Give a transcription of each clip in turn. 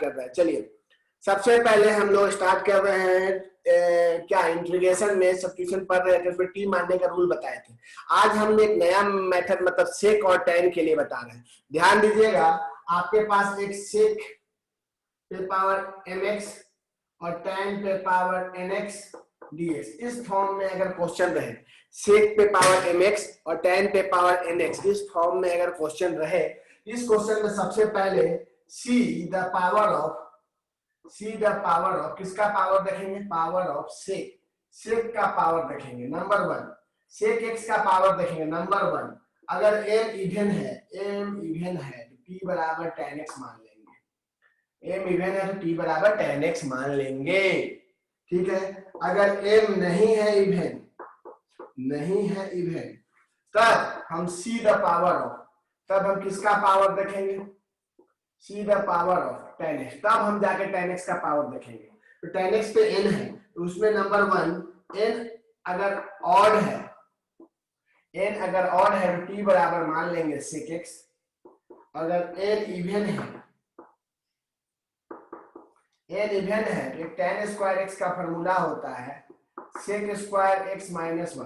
कर रहे हैं। चलिए सबसे पहले हम लोग स्टार्ट कर रहे हैं क्या इंटीग्रेशन में सब्स्टिट्यूशन पढ़ रहे थे, फिर टी मानने का रूल बताए थे। आज हम एक नया मेथड मतलब सेक और टैन के लिए बता रहे हैं। ध्यान दीजिएगा, आपके पास एक सेक पे पावर mx और टैन पे पावर nx dx इस फॉर्म में अगर क्वेश्चन रहे, सेक पे पावर mx और टैन पे पावर nx इस फॉर्म में अगर क्वेश्चन रहे, इस क्वेश्चन में सबसे पहले सी द पावर ऑफ किसका पावर देखेंगे, पावर ऑफ सेक का पावर देखेंगे नंबर 1, सेक x का पावर देखेंगे नंबर 1। अगर m इवन है तो t बराबर tan x मान लेंगे, m इवन है तो t बराबर tan x मान लेंगे, ठीक है। अगर m नहीं है इवन तब हम सी द पावर ऑफ, तब हम किसका पावर देखेंगे, see the power of tan x, तब हम जाके tan x का पावर देखेंगे। तो tan x पे n है तो उसमें नंबर 1 n अगर ऑड है तो t बराबर मान लेंगे sec x। अगर n इवन है तो tan स्क्वायर x का फॉर्मूला होता है sec स्क्वायर x माइनस 1।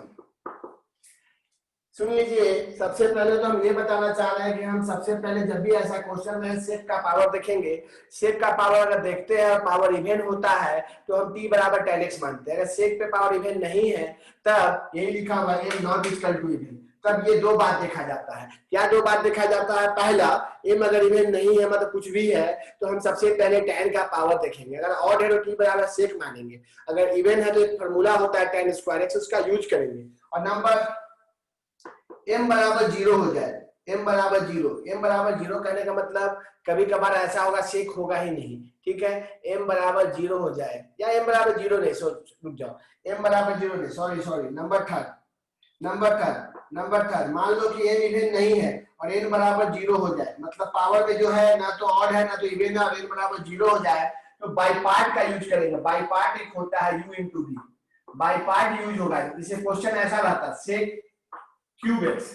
सुन लीजिए, सबसे पहले तो हम ये बताना चाह रहे हैं कि हम सबसे पहले जब भी ऐसा क्वेश्चन है सेक का पावर देखेंगे, सेक का पावर अगर देखते हैं और पावर इवन होता है तो हम t बराबर tan x मानते हैं। अगर सेक पे पावर इवन नहीं है तब यही लिखा हुआ है m not equal to even, तब ये दो बात देखा जाता है। क्या दो बात देखा जाता है, पहला m अगर इवन नहीं है मतलब कुछ भी है तो हम सबसे पहले tan का पावर देखेंगे, अगर ऑड है तो t बराबर सेक मानेंगे, अगर इवन है तो एक फॉर्मूला होता है tan स्क्वायर x उसका यूज करेंगे। और नंबर m बराबर 0 हो जाए, m बराबर 0 कहने का मतलब कभी कभार ऐसा होगा सेक होगा ही नहीं, ठीक है। m बराबर 0 हो जाए या m बराबर 0 नहीं, रुक जाओ, m बराबर 0 नहीं, सॉरी नंबर थर्ड मान लो कि m इवन नहीं है और n बराबर 0 हो जाए, मतलब पावर में जो है ना तो ऑड है ना तो इवन है और n बराबर 0 हो जाए तो बाई पार्ट का यूज करेंगे। बाई पार्ट एक होता है u into v, by part use होगा। जैसे क्वेश्चन ऐसा रहता सेक क्यूब एक्स,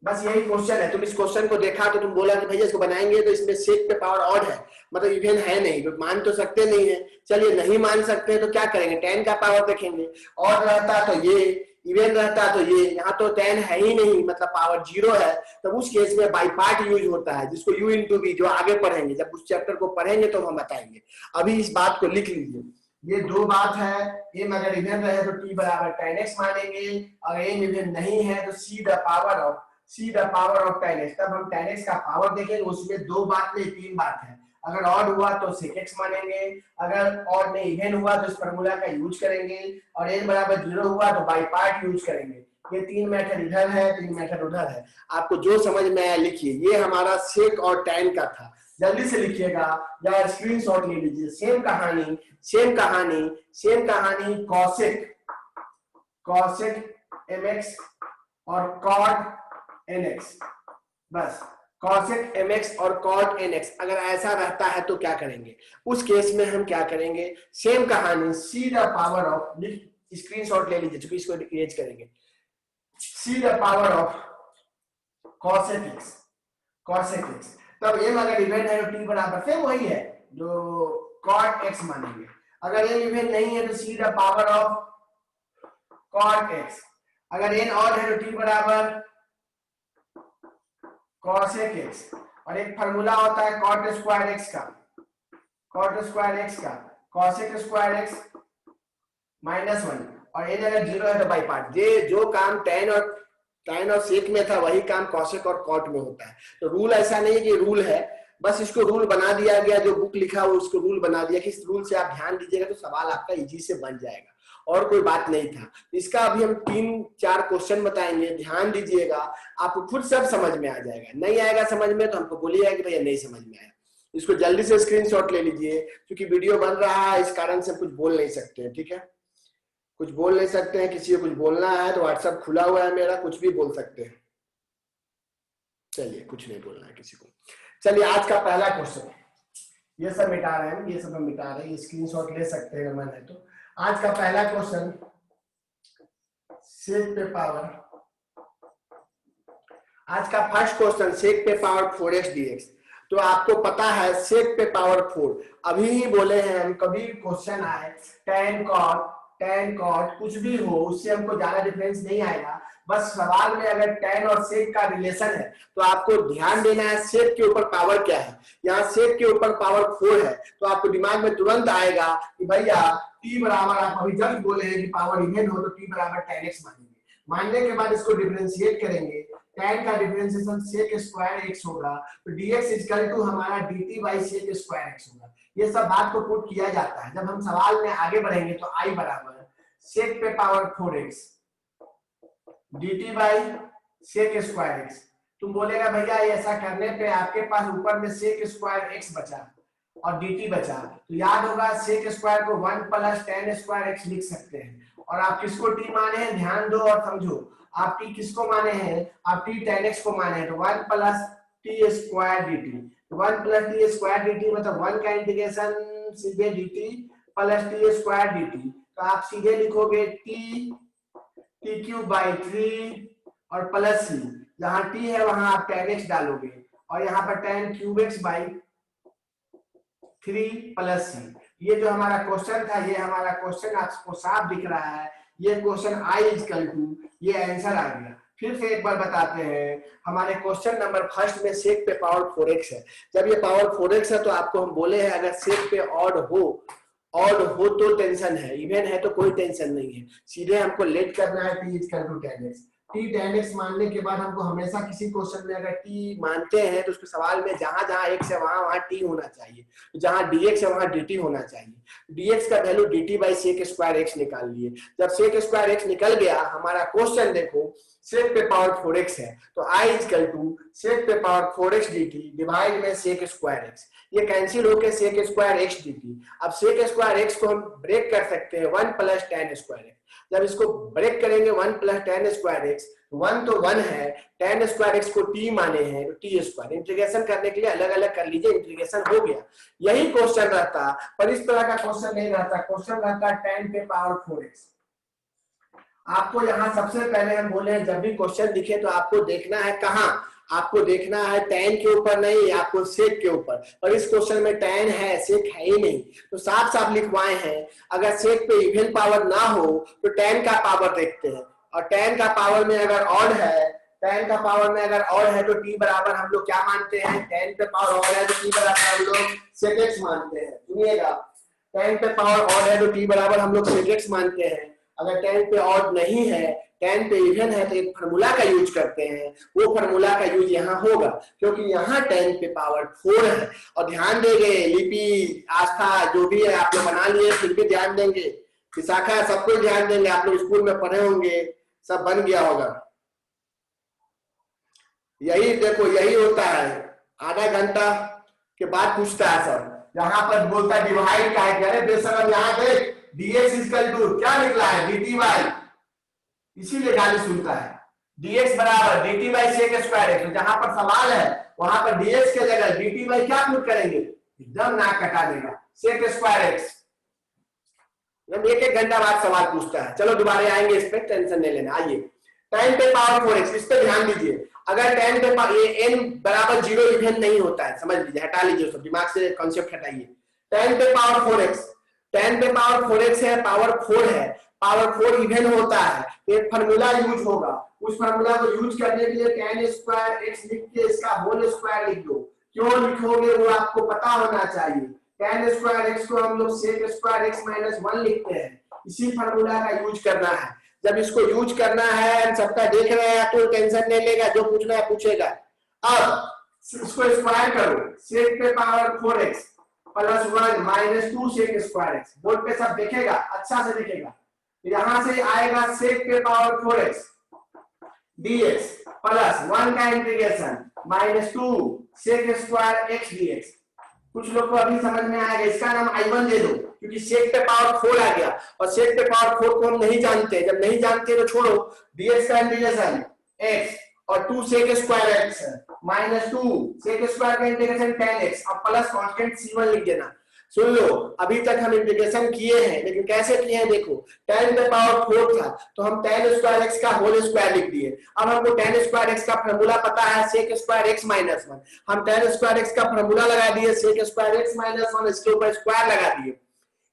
बस यही क्वेश्चन है। तुम इस क्वेश्चन को देखा तो तुम बोला कि भैया इसको बनाएंगे तो इसमें सेक पे पावर ऑड है मतलब इवन है नहीं, तो मान तो सकते नहीं है। चलिए नहीं मान सकते तो क्या करेंगे, tan का पावर देखेंगे, ऑड रहता तो ये, इवन रहता तो ये, यहाँ तो tan है ही नहीं मतलब पावर 0 है, तो उस केस में बाई पार्ट यूज होता है जिसको u इंटू v, जो आगे पढ़ेंगे, जब उस चैप्टर को पढ़ेंगे तो हम बताएंगे। अभी इस बात को लिख लीजिए, ये दो बात है। m अगर इवन रहे तो t बराबर tan x मानेंगे, अगर m इवन नहीं है तो see the power of tan x, तब हम tan x का पावर देखेंगे। उसमें दो बात नहीं तीन बात है, अगर ऑड हुआ तो sec x मानेंगे, अगर ऑड नहीं इवन हुआ तो इस फार्मूला का यूज करेंगे, और n बराबर 0 हुआ तो बाई पार्ट यूज करेंगे। ये तीन मेथड इधर है, तीन मेथड उधर है, आपको जो समझ में आया लिखिए। ये हमारा सेक और tan का था, जल्दी से लिखिएगा या स्क्रीनशॉट ले लीजिए। सेम कहानी कॉसेक mx और कॉट nx, बस कॉसेक mx और कॉट nx अगर ऐसा रहता है तो क्या करेंगे, उस केस में हम क्या करेंगे, सेम कहानी see the power of, screenshot ले लीजिए क्योंकि इसको इरेज करेंगे, see the power of cosec x, तब m अगर इवन है तो t बराबर सेम वही है जो cot x मानेंगे। अगर m इवन नहीं है तो see the power of cot x, अगर n ऑड है तो t बराबर cosec x, और एक फार्मूला होता है cot स्क्वायर x का cosec स्क्वायर x माइनस 1, और n अगर 0 है तो बाई पार्ट। ये जो काम tan और सेक में था वही काम कॉसेक और कॉट में होता है। तो रूल ऐसा नहीं कि रूल है, बस इसको रूल बना दिया गया, जो बुक लिखा हुआ उसको रूल बना दिया कि इस रूल से आप ध्यान दीजिएगा तो सवाल आपका इजी से बन जाएगा, और कोई बात नहीं था। इसका अभी हम 3-4 क्वेश्चन बताएंगे, ध्यान दीजिएगा, आपको खुद सब समझ में आ जाएगा। नहीं आएगा समझ में तो हमको बोलिएगा कि भैया नहीं समझ में आया। इसको जल्दी से स्क्रीनशॉट ले लीजिए, क्योंकि वीडियो बन रहा है इस कारण से कुछ बोल नहीं सकते हैं, ठीक है, कुछ बोल नहीं सकते हैं। किसी को कुछ बोलना है तो व्हाट्सएप खुला हुआ है मेरा, कुछ भी बोल सकते हैं। चलिए कुछ नहीं बोलना है किसी को। चलिए आज का पहला क्वेश्चन, ये सब मिटा रहे हैं, ये सब हम मिटा रहे हैं, स्क्रीनशॉट ले सकते हैं मन है तो। आज का पहला क्वेश्चन, सेक पे पावर, आज का फर्स्ट क्वेश्चन सेक पे पावर 4x dx। तो आपको पता है sec पे पावर 4, अभी ही बोले हैं हम, कभी क्वेश्चन आए tan cot कुछ भी हो, उससे हमको ज्यादा डिफरेंस नहीं आएगा। बस सवाल में अगर tan और sec का रिलेशन है तो आपको ध्यान देना है sec के ऊपर पावर क्या है। यहाँ sec के ऊपर पावर 4 है तो आपको दिमाग में तुरंत आएगा कि भैया t बराबर, आप अभी जब बोले हैं कि पावर इवन हो तो t बराबर tan x मानेंगे। मानने के बाद इसको डिफरेंशिएट करेंगे, tan का डिफरेंशिएशन sec स्क्वायर x होगा तो dx इक्वल टू हमारा dt by sec square x होगा। ये सब बात को पुट किया जाता है। जब हम सवाल में आगे बढ़ेंगे तो i बराबर sec पे power 4x dt by sec square x। तुम बोलेगा भैया ऐसा करने पे आपके पास ऊपर में sec स्क्वायर x बचा और dt बचा, तो याद होगा sec स्क्वायर को 1 प्लस tan स्क्वायर x लिख सकते हैं। और आप किसको t माने हैं, ध्यान दो और समझो, आप t किसको माने हैं, आप t tan x को माने हैं, तो 1 plus t square dt, 1 plus t square dt मतलब 1 का इंटीग्रेशन सीधे dt plus t square dt, तो आप सीधे लिखोगे t क्यूब बाई 3 और प्लस c, जहां t है वहां आप tan x डालोगे और यहाँ पर tan cube x by 3 plus c। ये जो हमारा क्वेश्चन था, ये हमारा क्वेश्चन आपको साफ दिख रहा है, ये क्वेश्चन i इक्वल टू, ये आंसर आ गया। फिर से एक बार बताते हैं, हमारे क्वेश्चन नंबर फर्स्ट में sec पे पावर 4x है। जब ये पावर 4x है तो आपको हम बोले हैं अगर sec पे ऑड हो तो टेंशन है, इवन है तो कोई टेंशन नहीं है, सीधे हमको लेट करना है t equal to tan x। t tan x मानने के बाद हमको हमेशा किसी क्वेश्चन में अगर t मानते हैं तो उसके सवाल में जहां जहां x है वहां t होना चाहिए, जहां dx है वहां dt होना चाहिए। dx का value dt by sec square x निकाल लिए। जब sec स्क्वायर x निकल गया, हमारा क्वेश्चन देखो sec पे पावर 4x है तो i इक्वल टू sec पे पावर 4x dt डिवाइड में sec स्क्वायर x, ये कैंसिल होके sec स्क्वायर x dt। अब sec स्क्वायर x को हम ब्रेक कर सकते हैं 1 प्लस tan स्क्वायर x। जब इसको ब्रेक करेंगे 1 प्लस tan स्क्वायर x, 1 तो 1 है, tan स्क्वायर x को t माने हैं तो t स्क्वायर, इंटीग्रेशन करने के लिए अलग अलग कर लीजिए, इंटीग्रेशन हो गया। यही क्वेश्चन रहता, पर इस तरह का क्वेश्चन नहीं रहता, क्वेश्चन रहता tan पे पावर 4x। आपको यहाँ सबसे पहले हम बोले हैं जब भी क्वेश्चन दिखे तो आपको देखना है कहाँ, आपको देखना है tan के ऊपर नहीं, आपको sec के ऊपर। और इस क्वेश्चन में tan है, sec है ही नहीं, तो साफ साफ लिखवाए हैं अगर sec पे इवन पावर ना हो तो tan का पावर देखते हैं, और tan का पावर में अगर ऑड है, tan का पावर में अगर ऑड है तो t बराबर हम लोग क्या मानते हैं, tan पे पावर ऑड है तो t बराबर हम लोग sec x मानते हैं। सुनिएगा, tan पे पावर ऑड है तो t बराबर हम लोग sec x मानते हैं। अगर tan पे ऑड नहीं है, tan पे इवन है तो एक फार्मूला का यूज करते हैं, वो फार्मूला का यूज यहाँ होगा क्योंकि यहाँ tan पे पावर 4 है। और ध्यान देंगे, लिपि आस्था जो भी है आप लोग बना लिए, फिर भी ध्यान देंगे, विशाखा सब कुछ ध्यान देंगे, आप लोग स्कूल में पढ़े होंगे, सब बन गया होगा। यही देखो, यही होता है, आधा घंटा के बाद पूछता है सब, यहाँ पर बोलता है डिवाइड का है, अरे बेशरम यहाँ देख dx इक्वल टू क्या निकला है dt बाई, इसीलिए गाली सुनता है, dx बराबर dt by sec square x। तो जहां पर सवाल है वहां पर dx के जगह dt बाई क्या पुट करेंगे, एकदम नाक कटा देगा, sec स्क्वायर x। एक एक घंटा बाद सवाल पूछता है। चलो दोबारा आएंगे, इस पे टेंशन नहीं लेना। आइए tan पे पावर 4x, इस पे ध्यान दीजिए। अगर tan पे ये n बराबर 0 इवन नहीं होता है, समझ लीजिए, हटा लीजिए, सब दिमाग से कॉन्सेप्ट हटाइए। tan पे पावर 4x, tan पे पावर 4x है, पावर 4 है, पावर 4 इवन होता है, एक फार्मूला यूज होगा, उस फार्मूला को यूज करने के लिए tan स्क्वायर x लिख के इसका होल स्क्वायर लिख दो। क्यों लिखोगे वो आपको पता होना चाहिए। tan स्क्वायर x को हम लोग sec स्क्वायर x माइनस 1 लिखते हैं, इसी फार्मूला का यूज करना है। जब इसको यूज करना है, सबका देख रहे हैं तो टेंशन नहीं लेगा, जो पूछना है पूछेगा। अब इसको स्क्वायर करो, sec पे power 4x plus 1 minus 2 sec square x, board पे सब देखेगा, अच्छा से देखेगा। यहां से आएगा sec पे पावर 4x dx प्लस 1 का integration minus 2 sec square x dx। कुछ लोग को अभी समझ में आएगा, इसका नाम i1 दे दो क्योंकि sec पे पावर 4 आ गया, और sec पे पावर 4 को हम नहीं जानते, जब नहीं जानते तो छोड़ो, dx का इंटीग्रेशन x और 2 sec square x minus 2 sec square का इंटीग्रेशन tan x और प्लस कांस्टेंट c1 लिख देना। सुन लो, अभी तक हम इंटीग्रेशन किए हैं, लेकिन कैसे किए हैं देखो, tan पे पावर 4 था तो हम tan स्क्वायर x का होल स्क्वायर लिख दिए। अब हमको tan स्क्वायर x का फॉर्मूला पता है sec स्क्वायर x माइनस 1, हम tan स्क्वायर x का फॉर्मूला लगा दिए sec स्क्वायर x माइनस 1, इसके ऊपर स्क्वायर लगा दिए।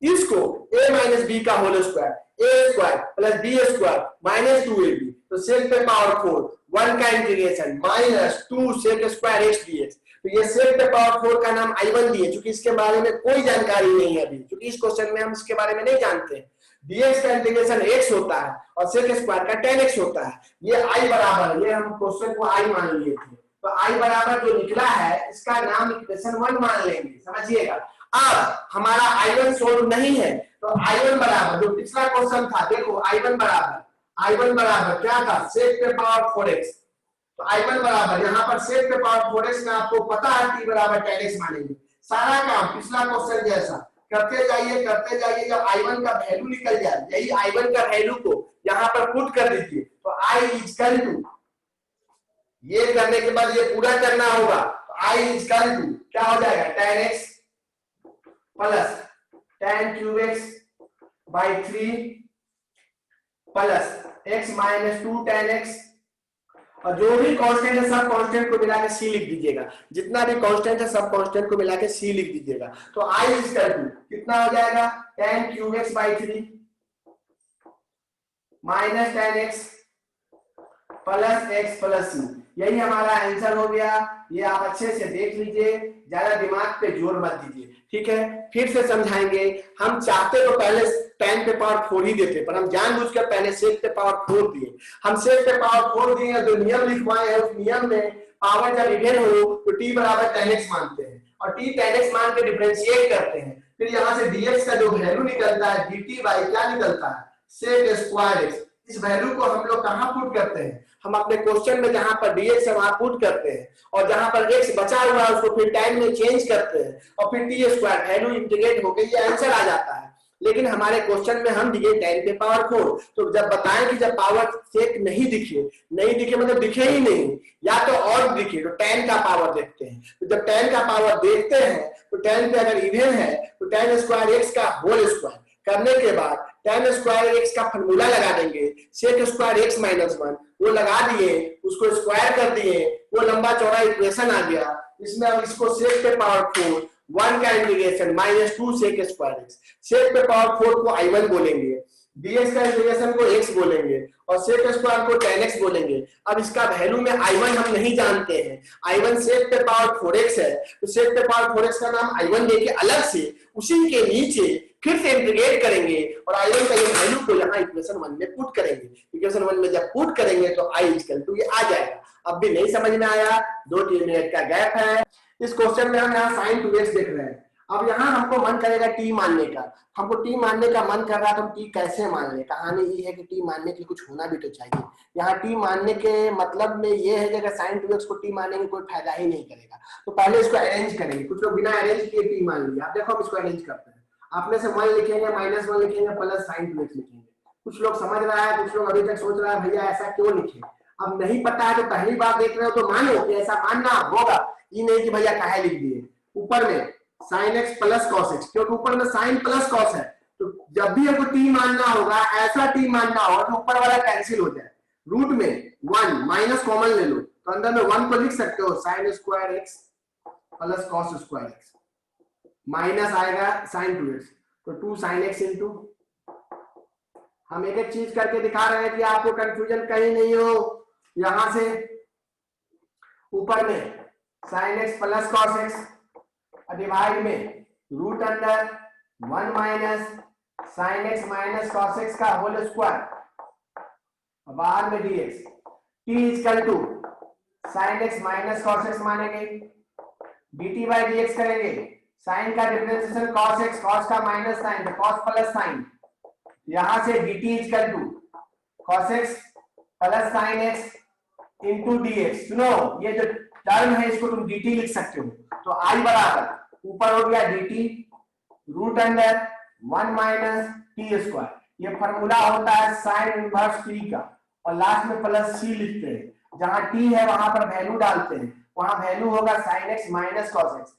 इसको a माइनस बी का whole square, a square plus b square minus 2ab, तो sec पे पावर 4 1 का integration minus 2 sec square x dx। तो ये sec पे पावर 4 का नाम I1 दिए, क्योंकि इसके बारे में कोई जानकारी नहीं है अभी, क्योंकि इस क्वेश्चन में हम इसके बारे में नहीं जानते हैं। dx का इंटीग्रेशन x होता है और sec स्क्वायर का tan x होता है। ये I बराबर, ये हम क्वेश्चन को I मान लिए थे, तो I बराबर जो निकला है इसका नाम इक्वेशन 1 मान लेंगे, समझिएगा। अब हमारा I1 सोल्व नहीं है, तो I1 बराबर जो पिछला क्वेश्चन था, देखो I1 बराबर क्या था, sec पे पावर 4x, तो I1 बराबर यहाँ पर sec पे पावर 4x में आपको पता है t बराबर tan x मानेंगे। सारा काम पिछला क्वेश्चन जैसा करते जाइए, जब I1 का वैल्यू निकल जाए, यही I1 का वैल्यू को यहाँ पर पुट कर दीजिए, तो I इक्वल टू, ये करने के बाद ये पूरा करना होगा, तो I इक्वल टू क्या हो जाएगा, tan x plus tan cube x by 3 plus x minus 2 tan x, और जो भी कांस्टेंट है सब कांस्टेंट को मिला के c लिख दीजिएगा, जितना भी कांस्टेंट है सब कांस्टेंट को मिला के c लिख दीजिएगा। तो I इक्वल टू कितना हो जाएगा, tan cube x by 3 minus tan x plus x plus c, यही हमारा आंसर हो गया। ये आप अच्छे से देख लीजिए, ज्यादा दिमाग पे जोर मत दीजिए, ठीक है। फिर से समझाएंगे, हम चाहते तो पहले tan पे पावर 4 ही देते, पर हम जानबूझकर पहले sec पे पावर 4 दिए। हम sec पे पावर 4 दिए, जो नियम लिखवाए हैं उस नियम में पावर जब इवन हो तो t बराबर tan x मानते हैं, और t tan x मान के डिफरेंशिएट करते हैं, फिर यहाँ से dx का जो वैल्यू निकलता है dt बाई क्या निकलता है, sec स्क्वायर x। इस वैल्यू को हम लोग कहाँ पुट करते हैं, हम अपने क्वेश्चन में जहां पर dx है वहां पुट करते हैं, और जहां पर x बचा हुआ है उसको फिर टाइम में चेंज करते हैं, और फिर t स्क्वायर वैल्यू इंटीग्रेट होकर ये आंसर आ जाता है। लेकिन हमारे क्वेश्चन में हम दिए tan पे पावर 4, तो जब बताएं कि जब पावर sec नहीं दिखे मतलब दिखे ही नहीं, या तो और दिखे, तो tan का पावर देखते हैं। तो जब tan का पावर देखते हैं तो tan पे अगर इवन है तो tan स्क्वायर x का होल स्क्वायर करने के बाद tan स्क्वायर x का फॉर्मूला लगा देंगे, sec स्क्वायर x माइनस 1 वो लगा दिए, उसको स्क्वायर कर दिए, वो लंबा चौड़ा इक्वेशन आ गया। इसमें अब इसको sec पे पावर 4 1 का integration minus 2 sec square x, sec पे पावर 4 को I1 बोलेंगे, dx का इंटीग्रेशन को x बोलेंगे, और sec स्क्वायर को tan x बोलेंगे। अब इसका वैल्यू में I1 हम नहीं जानते हैं, I1 sec पे पावर 4x है, तो sec पे पावर 4x का नाम I1 लेके अलग से उसी के नीचे फिर से इंटीग्रेट करेंगे, और I1 का ये वैल्यू को यहाँ इक्वेशन 1 में पुट करेंगे। इक्वेशन 1 में जब पुट करेंगे तो I इक्वल टू ये आ जाएगा। अब भी नहीं समझ में आया, 2-3 मिनट का गैप है। इस क्वेश्चन में हम यहाँ sin 2x देख रहे हैं। अब यहाँ हमको मन करेगा t मानने का, हमको t मानने का मन कर रहा है, तो हम t कैसे मान ले। कहानी ये है कि t मानने के लिए कुछ होना भी तो चाहिए। यहाँ t मानने के मतलब में ये है कि अगर sin 2x को t मानेंगे कोई फायदा ही नहीं करेगा, तो पहले इसको अरेंज करेंगे। कुछ लोग बिना अरेंज किए t मान लिया। आप देखो हम इसको अरेंज करते हैं, आप में से 1 लिखेंगे, -1 लिखेंगे, प्लस sin 2x लिखेंगे। कुछ लोग समझ रहा है, कुछ लोग अभी तक सोच रहा है भैया ऐसा क्यों लिखे। अब नहीं पता है तो पहली बार देख रहे हो तो मानो कि ऐसा मानना होगा, ये नहीं कि भैया काहे लिख दिए। ऊपर में sin x plus cos x, क्योंकि ऊपर में sin प्लस cos है, तो जब भी हमको t मानना होगा ऐसा t मानना होगा तो ऊपर वाला कैंसिल हो जाए। रूट में 1 माइनस कॉमन ले लो, तो अंदर में 1 को लिख सकते हो sin square x plus cos square x, minus आएगा sin 2x, तो 2 sin x इंटू। हम एक एक चीज करके दिखा रहे हैं कि आपको कंफ्यूजन कहीं नहीं हो। यहां से ऊपर में sin x plus cos x divide में root under 1 minus sin x minus cos x का होल स्क्वायर, बाहर में dx, t equal to sin x minus cos x मानेंगे, dt बाई dx करेंगे, sin का डिफरेंशिएशन cos x, cos का minus sine, तो cos plus sine, यहां से dt equal to cos x plus sin x into dx। सुनो, ये जो टर्म है इसको तुम dt लिख सकते हो, तो I बराबर ऊपर हो गया dt root under 1 minus T square, ये फॉर्मूला होता है साइन इनवर्स t का, और लास्ट में प्लस c लिखते हैं। जहां t है वहां पर वैल्यू डालते हैं, वहां वैल्यू होगा sin x minus cos x।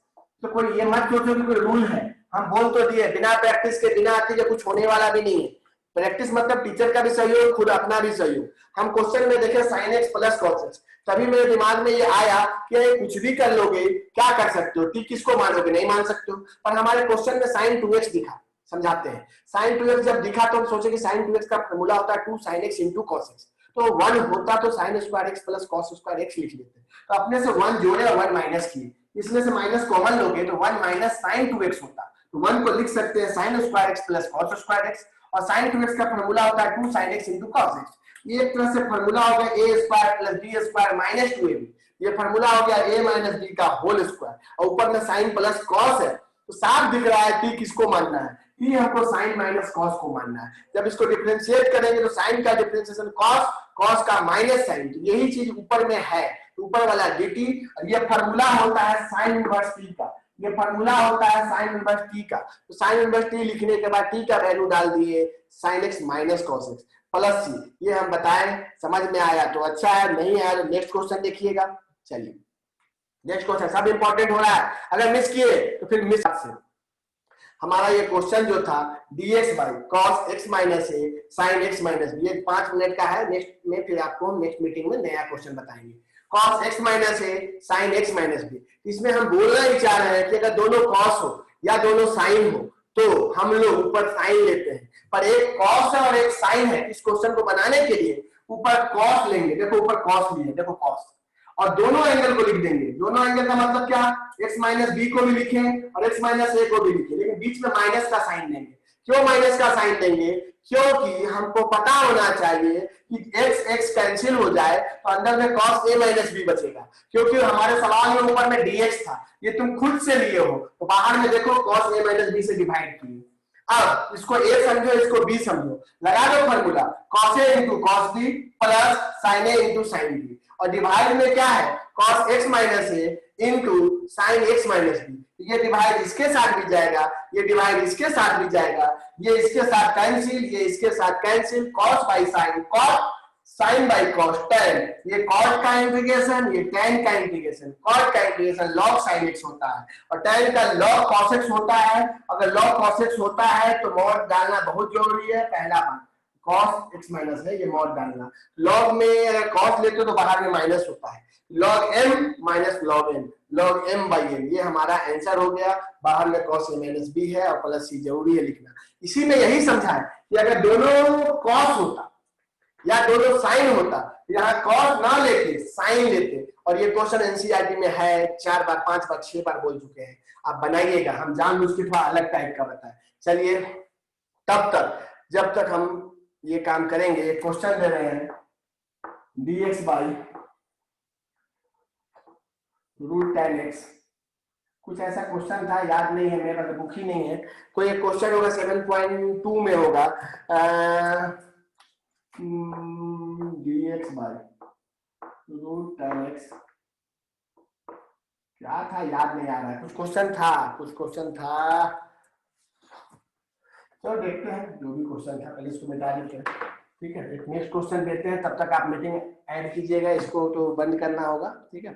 तो कोई ये मत सोचो कि कोई रूल है, हम बोल तो दिए बिना प्रैक्टिस के बिना आते के कुछ होने वाला भी नहीं है। प्रैक्टिस मतलब टीचर का भी सहयोग, खुद अपना भी सहयोग। हम क्वेश्चन में देखे sin x plus cos x, तभी मेरे दिमाग में ये आया कि कुछ भी कर लोगे, क्या कर सकते हो, टी किसको मानोगे, नहीं मान सकते हो। पर हमारे क्वेश्चन में sin 2x दिखा, समझाते हैं। sin 2x जब दिखा तो हम सोचे कि sin 2x का फॉर्मूला होता है 2 sin x into cos x, तो 1 होता तो sin square x plus cos square x लिख लेते। तो अपने से 1 जोड़े और 1 माइनस किए, इसमें से माइनस कॉमन लोगे तो 1 माइनस sin 2x होता, तो 1 को लिख सकते हैं sin square x plus cos square x, और sin 2x का फॉर्मूला होता है 2 sin x into cos x। ये एक तरह से फॉर्मूला हो गया a square plus b square minus 2ab, ये फॉर्मूला हो गया a माइनस b का होल स्क्वायर, और ऊपर में sin प्लस cos है। तो साफ दिख रहा है t किसको मानना है, t हमको sin माइनस cos को मानना है। जब इसको डिफरेंशिएट करेंगे तो sin का डिफरेंशिएशन cos, cos का माइनस sin, तो यही चीज ऊपर में है, ऊपर वाला dt, और ये फॉर्मूला होता है sin इनवर्स t का, ये फॉर्मूला होता है sin इनवर्स t का। तो sin इनवर्स t लिखने के बाद t का वैल्यू डाल दिए sin x minus cos x plus c, ये हम बताएं। समझ में आया तो अच्छा है, नहीं आया तो नेक्स्ट क्वेश्चन देखिएगा। चलिए नेक्स्ट क्वेश्चन सब इंपॉर्टेंट हो रहा है, अगर मिस किए तो फिर मिस से। हमारा ये क्वेश्चन जो था dx by cos x minus a sin x minus b, ये 5 मिनट का है, नेक्स्ट में फिर आपको नेक्स्ट मीटिंग में नया क्वेश्चन बताएंगे। cos x minus a sin x minus b, इसमें हम बोलना ही चाह रहे हैं कि अगर दोनों cos हो या दोनों sin हो तो हम लोग ऊपर sin लेते हैं, पर एक cos है और एक sin है। इस क्वेश्चन को बनाने के लिए ऊपर cos लेंगे, देखो ऊपर cos लिए, देखो cos, और दोनों एंगल को लिख देंगे। दोनों एंगल का मतलब क्या, x माइनस बी को भी लिखें और x माइनस ए को भी लिखें, लेकिन बीच में माइनस का साइन देंगे। क्यों माइनस का साइन देंगे, क्योंकि हमको पता होना चाहिए कि x x कैंसिल हो जाए तो अंदर में cos a माइनस बी बचेगा, क्योंकि हमारे सवाल में ऊपर में dx था, ये तुम खुद से लिए हो, तो बाहर में देखो cos a माइनस बी से डिवाइड किए। अब इसको a समझो, इसको b समझो, लगा दो formula cos a into cos b plus sin a into sin b, और डिवाइड में क्या है cos x minus a into sine x minus b. ये डिवाइड इसके साथ भी जाएगा, ये डिवाइड इसके साथ भी जाएगा, ये इसके साथ कैंसिल, ये इसके साथ cancel, cos by sine cos, sine by cos tan, ये cos का इंटीग्रेशन, ये tan का इंटीग्रेशन, cos का इंटीग्रेशन log sin x होता है, और tan का log cos x होता है। अगर log cos x होता है तो मॉड डालना बहुत जरूरी है। पहला बात cos x माइनस है, ये मॉड डालना। log में अगर cos लेते हो तो बाहर में माइनस होता है, log m minus log n, log m by n, ये हमारा आंसर हो गया। बाहर में cos a माइनस b है और प्लस c जरूरी है लिखना। इसी में यही समझा है कि अगर दोनों cos होता या दोनों साइन होता, यहाँ cos ना लेके साइन लेते, और ये क्वेश्चन एनसीईआरटी में है, 4 बार 5 बार 6 बार बोल चुके हैं। आप बनाइएगा, हम जानबूझ के थोड़ा अलग टाइप का बताएं। चलिए तब तक जब तक हम ये काम करेंगे, क्वेश्चन दे रहे हैं dx by root tan x, कुछ ऐसा क्वेश्चन था, याद नहीं है, मेरे पास बुक ही नहीं है। कोई एक क्वेश्चन होगा 7.2 में होगा, dx by root tan x, क्या था याद नहीं आ रहा है, कुछ क्वेश्चन था, चलो देखते हैं जो भी क्वेश्चन था, पहले इसको मिटा देते हैं। ठीक है, एक नेक्स्ट क्वेश्चन देते हैं, तब तक आप मीटिंग ऐड कीजिएगा, इसको तो बंद करना होगा। ठीक है।